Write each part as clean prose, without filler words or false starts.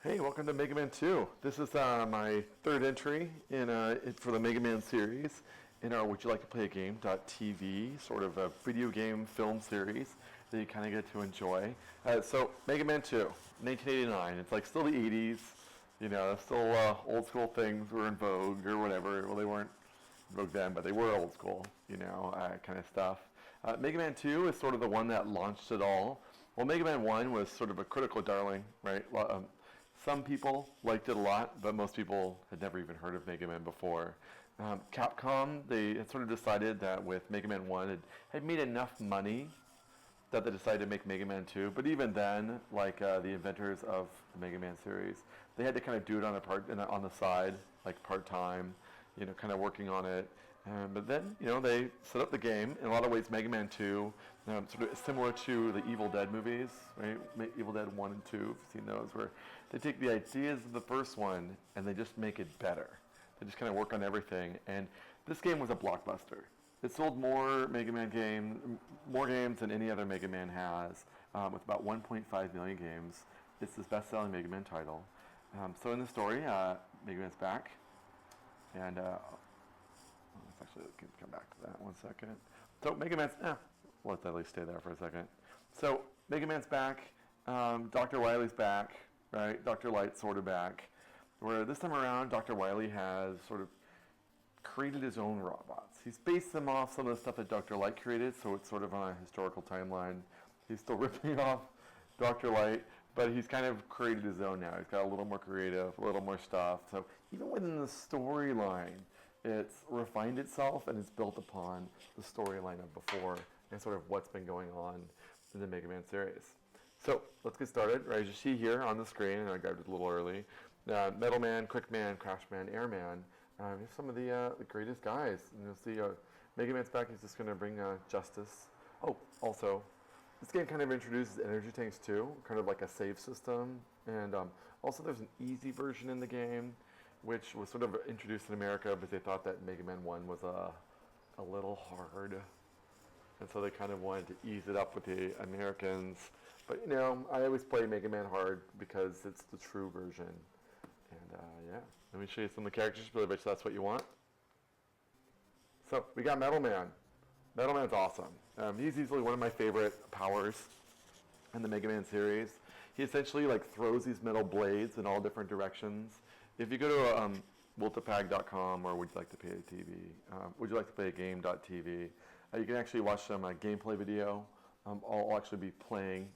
Hey, welcome to Megaman 2. This is my third entry for the Megaman series in our Would You Like to Play a Game.tv, sort of a video game film series that you kind of get to enjoy. So, Megaman 2, 1989. It's like still the 80s, still old school things were in vogue or whatever. Well, they weren't in vogue then, but they were old school, kind of stuff. Mega Man 2 is sort of the one that launched it all. Well, Mega Man 1 was sort of a critical darling, right? Some people liked it a lot, but most people had never even heard of Mega Man before. Capcom, they had sort of decided that with Mega Man 1, it had made enough money that they decided to make Mega Man 2. But even then, like the inventors of the Mega Man series, they had to kind of do it on the side, like part-time, kind of working on it. But then, they set up the game. In a lot of ways, Mega Man 2, sort of similar to the Evil Dead movies, right? Evil Dead 1 and 2, if you've seen those, where they take the ideas of the first one and they just make it better. They just kind of work on everything. And this game was a blockbuster. It sold more games than any other Mega Man has, with about 1.5 million games. It's the best-selling Mega Man title. So in the story, Mega Man's back, and let's actually come back to that one second. So Mega Man's, let's at least stay there for a second. So Mega Man's back, Dr. Wily's back, right? Dr. Light's sort of back. Where this time around, Dr. Wily has sort of created his own robots. He's based them off some of the stuff that Dr. Light created, so it's sort of on a historical timeline. He's still ripping off Dr. Light, but he's kind of created his own now. He's got a little more creative, a little more stuff. So even within the storyline, it's refined itself and it's built upon the storyline of before and sort of what's been going on in the Mega Man series. So let's get started. Right, as you see here on the screen, and I grabbed it a little early, Metal Man, Quick Man, Crash Man, Airman. Here's some of the greatest guys. And you'll see Mega Man's back. He's just going to bring justice. Oh, also, this game kind of introduces energy tanks too, kind of like a save system. And also there's an easy version in the game, which was sort of introduced in America, but they thought that Mega Man 1 was a little hard. And so they kind of wanted to ease it up with the Americans. But, I always play Mega Man hard because it's the true version. And, let me show you some of the characters, but I bet that's what you want. So, we got Metal Man. Metal Man's awesome. He's easily one of my favorite powers in the Mega Man series. He essentially, throws these metal blades in all different directions. If you go to multipag.com or Would You Like to Play a TV, Would You Like to Play a Game.tv, you can actually watch some gameplay video. I'll actually be playing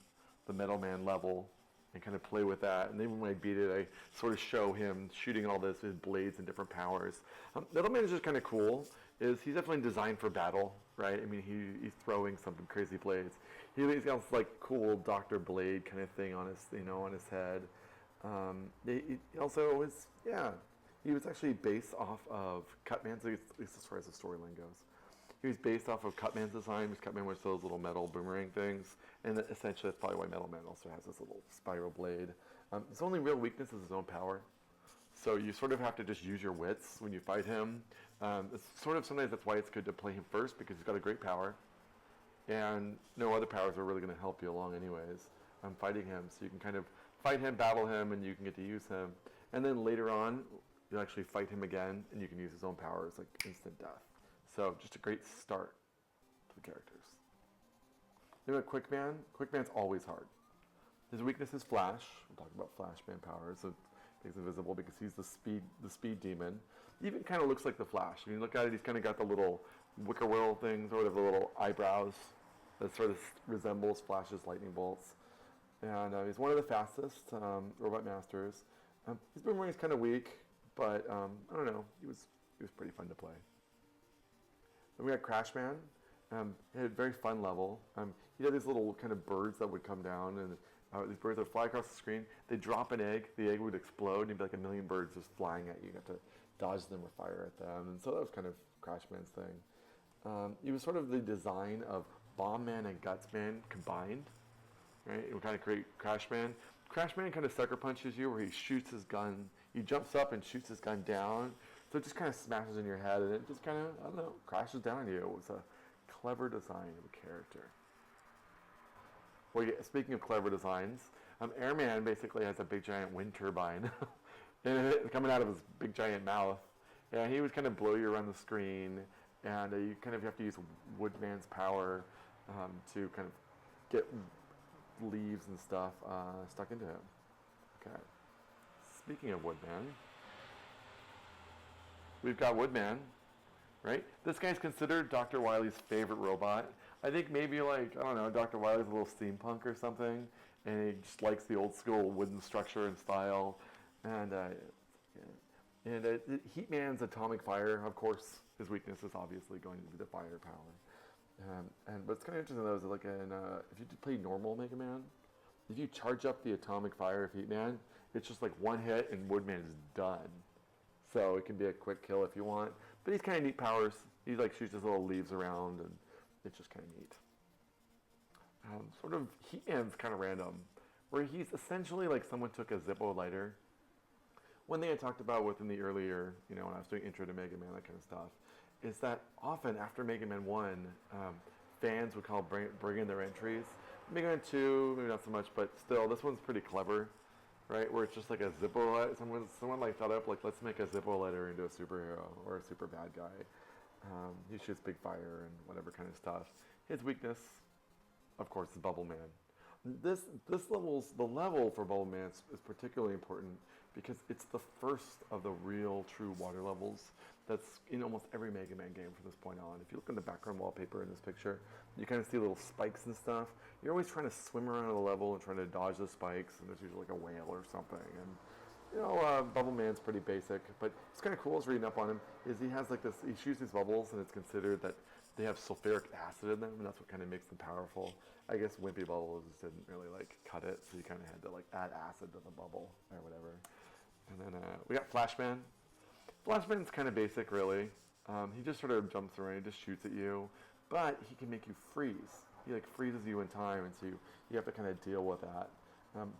the Metal Man level and kind of play with that. And then when I beat it, I sort of show him shooting all his blades and different powers. Metal Man is just kind of cool. He's definitely designed for battle, right? I mean, he's throwing some crazy blades. He's got this cool Dr. Blade kind of thing on his, on his head. He also was, he was actually based off of Cutman's, at least as far as the storyline goes. He was based off of Cutman's design, because Cutman was those little metal boomerang things, and essentially that's probably why Metal Man also has this little spiral blade. His only real weakness is his own power, so you sort of have to just use your wits when you fight him. It's sort of sometimes that's why it's good to play him first, because he's got a great power, and no other powers are really going to help you along anyways. Fighting him, so you can kind of fight him, battle him, and you can get to use him, and then later on you'll actually fight him again, and you can use his own powers, like instant death. So just a great start to the characters. Then we have Quick Man. Quick Man's always hard. His weakness is Flash. We're talking about Flash Man powers. So he's invisible because he's the speed demon. He even kind of looks like the Flash. If you look at it, he's kind of got the little wicker whirl things, or whatever, the little eyebrows that sort of resembles Flash's lightning bolts. And he's one of the fastest robot masters. His boomerang's kind of weak, but I don't know. He was pretty fun to play. Then we got Crash Man. He had a very fun level. He had these little kind of birds that would come down, and these birds would fly across the screen. They'd drop an egg. The egg would explode, and it'd be like a million birds just flying at you. You have to dodge them or fire at them. And so that was kind of Crash Man's thing. He was sort of the design of Bomb Man and Guts Man combined. Right? It would kind of create Crash Man. Crash Man kind of sucker punches you, where he shoots his gun. He jumps up and shoots his gun down. So it just kind of smashes in your head, and it just kind of, I don't know, crashes down on you. It was a clever design of a character. Well, yeah, speaking of clever designs, Airman basically has a big giant wind turbine and coming out of his big giant mouth. And he would kind of blow you around the screen, and you kind of have to use Woodman's power to kind of get leaves and stuff stuck into him. Okay. Speaking of Woodman, we've got Woodman, right? This guy's considered Dr. Wily's favorite robot. I think maybe like, I don't know, Dr. Wily's a little steampunk or something, and he just likes the old school wooden structure and style. And Heatman's atomic fire, of course, his weakness is obviously going to be the firepower. And what's kind of interesting though is like if you play normal Mega Man, if you charge up the atomic fire of Heatman, it's just like one hit and Woodman is done. So it can be a quick kill if you want. But he's kind of neat powers. He like shoots his little leaves around, and it's just kind of neat. Sort of Heatman's kind of random, where he's essentially like someone took a Zippo lighter. One thing I talked about within the earlier, when I was doing intro to Mega Man, that kind of stuff, is that often after Mega Man 1, fans would bring in their entries. Mega Man 2, maybe not so much, but still, this one's pretty clever, right? Where it's just like a Zippo lighter. Someone like thought up, like, let's make a Zippo lighter into a superhero or a super bad guy. He shoots big fire and whatever kind of stuff. His weakness, of course, is Bubble Man. The level for Bubble Man is particularly important because it's the first of the real true water levels that's in almost every Mega Man game from this point on. If you look in the background wallpaper in this picture, you kind of see little spikes and stuff. You're always trying to swim around the level and trying to dodge the spikes, and there's usually like a whale or something. And Bubble Man's pretty basic, but it's kind of cool. I was reading up on him. Is he has like this? He shoots these bubbles, and it's considered that they have sulfuric acid in them, and that's what kind of makes them powerful. I guess Wimpy Bubble just didn't really like cut it, so you kind of had to like add acid to the bubble or whatever. And then we got Flashman. Flashman's kind of basic, really. He just sort of jumps around, he just shoots at you, but he can make you freeze. He like freezes you in time, and so you have to kind of deal with that.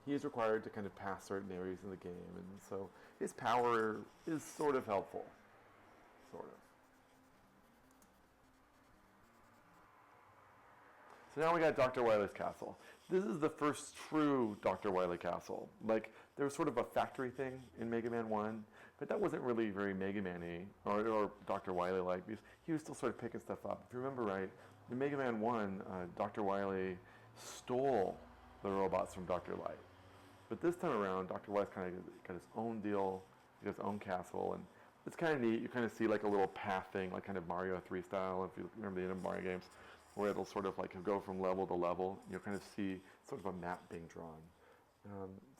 He is required to kind of pass certain areas in the game, and so his power is sort of helpful, sort of. So now we got Dr. Wily's castle. This is the first true Dr. Wily castle. Like, there was sort of a factory thing in Mega Man 1, but that wasn't really very Mega Man-y or Dr. Wily-like, because he was still sort of picking stuff up. If you remember right, in Mega Man 1, Dr. Wily stole the robots from Dr. Light. But this time around, Dr. Wily's kind of got his own deal, his own castle, and it's kind of neat. You kind of see like a little path thing, like kind of Mario 3 style, if you remember the end of Mario games, where it'll sort of like go from level to level. You'll kind of see sort of a map being drawn.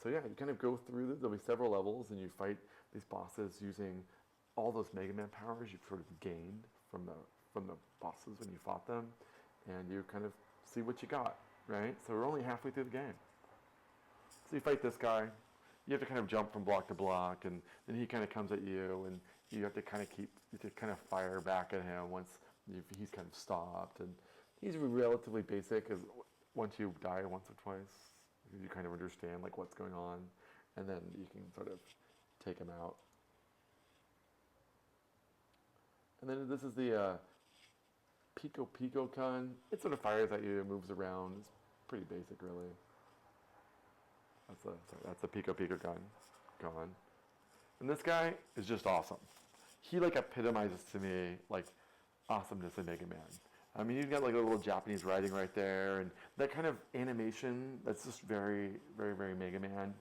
So yeah, you kind of go through, there'll be several levels, and you fight these bosses using all those Mega Man powers you've sort of gained from the bosses when you fought them, and you kind of see what you got, right? So we're only halfway through the game. So you fight this guy, you have to kind of jump from block to block, and then he kind of comes at you, and you have to kind of fire back at him once he's kind of stopped, and he's relatively basic, as once you die once or twice, you kind of understand like what's going on, and then you can sort of take him out. And then this is the Picopico-kun. It sort of fires at you, moves around. It's pretty basic, really. That's the Picopico-kun. Gone. And this guy is just awesome. He like epitomizes to me like awesomeness in Mega Man. I mean, you've got like a little Japanese writing right there, and that kind of animation that's just very, very, very Mega Man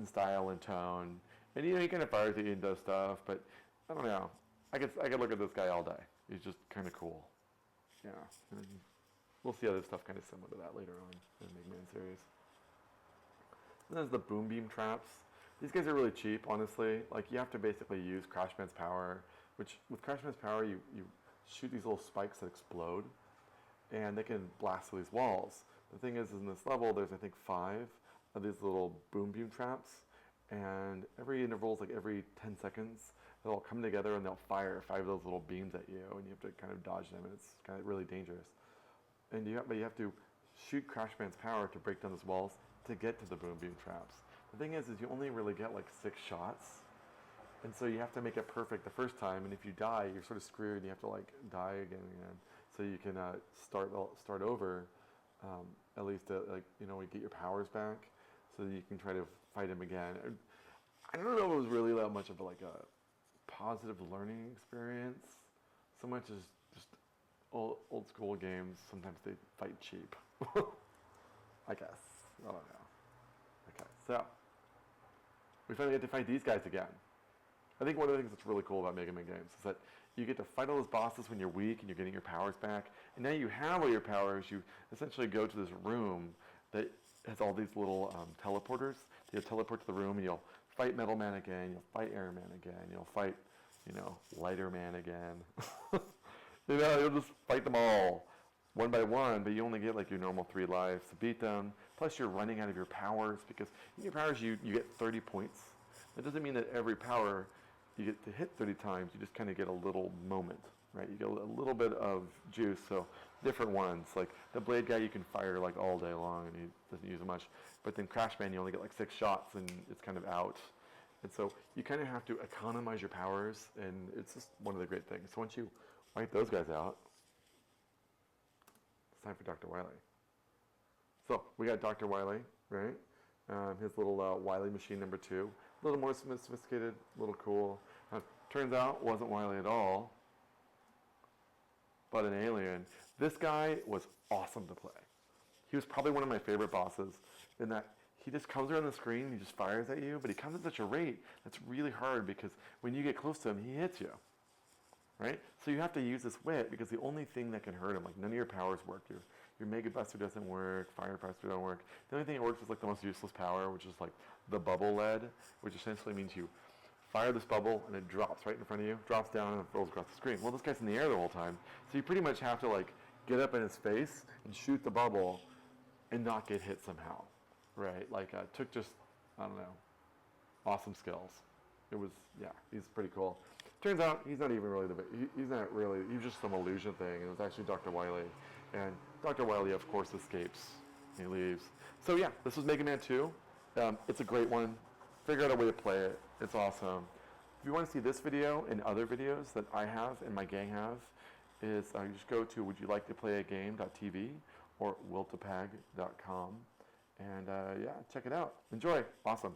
in style and tone. And he kind of fires at you and does stuff, but I don't know. I could look at this guy all day. He's just kind of cool. Yeah. And we'll see other stuff kind of similar to that later on in the Mega Man series. And there's the boom beam traps. These guys are really cheap, honestly. Like, you have to basically use Crashman's power, which with Crashman's power, you shoot these little spikes that explode, and they can blast through these walls. The thing is in this level, there's I think 5 of these little boom beam traps, and every interval is like every 10 seconds, they'll all come together and they'll fire 5 of those little beams at you, and you have to kind of dodge them, and it's kind of really dangerous. And you have to shoot Crashman's power to break down those walls to get to the boom beam traps. The thing is you only really get like 6 shots, and so you have to make it perfect the first time, and if you die, you're sort of screwed, and you have to like die again and again. So you can start over, at least to like, get your powers back. So so that you can try to fight him again. I don't know if it was really that much of like a positive learning experience, so much as just old school games. Sometimes they fight cheap, I guess. I don't know. Okay, so we finally get to fight these guys again. I think one of the things that's really cool about Mega Man games is that you get to fight all those bosses when you're weak and you're getting your powers back. And now you have all your powers, you essentially go to this room that has all these little teleporters. You'll teleport to the room and you'll fight Metal Man again, you'll fight Air Man again, you'll fight, Lighter Man again. You'll just fight them all one by one, but you only get like your normal 3 lives to beat them. Plus you're running out of your powers because in your powers you get 30 points. That doesn't mean that every power you get to hit 30 times, you just kind of get a little moment, right? You get a little bit of juice, so different ones. Like the Blade guy you can fire like all day long and he doesn't use it much. But then Crash Man you only get like 6 shots and it's kind of out. And so you kind of have to economize your powers, and it's just one of the great things. So once you wipe those guys out, it's time for Dr. Wily. So we got Dr. Wily, right? His little Wily machine number 2. A little more sophisticated, a little cool. Turns out wasn't Wily at all, but an alien. This guy was awesome to play. He was probably one of my favorite bosses in that he just comes around the screen and he just fires at you, but he comes at such a rate that's really hard because when you get close to him, he hits you, right? So you have to use this wit because the only thing that can hurt him, like none of your powers work. Your Mega Buster doesn't work, Fire Buster don't work. The only thing that works is like the most useless power, which is like the bubble lead, which essentially means you fire this bubble and it drops right in front of you, drops down and it rolls across the screen. Well, this guy's in the air the whole time, so you pretty much have to like get up in his face and shoot the bubble and not get hit somehow, right? Like took just, I don't know, awesome skills. It was, yeah, he's pretty cool. Turns out he's not even really he's just some illusion thing. It was actually Dr. Wily. And Dr. Wily, of course, escapes. He leaves. So yeah, this was Mega Man 2. It's a great one. Figure out a way to play it. It's awesome. If you want to see this video and other videos that I have and my gang have, is you just go to wouldyoulikeToplayAgame.tv or wiltopag.com and yeah, check it out. Enjoy. Awesome.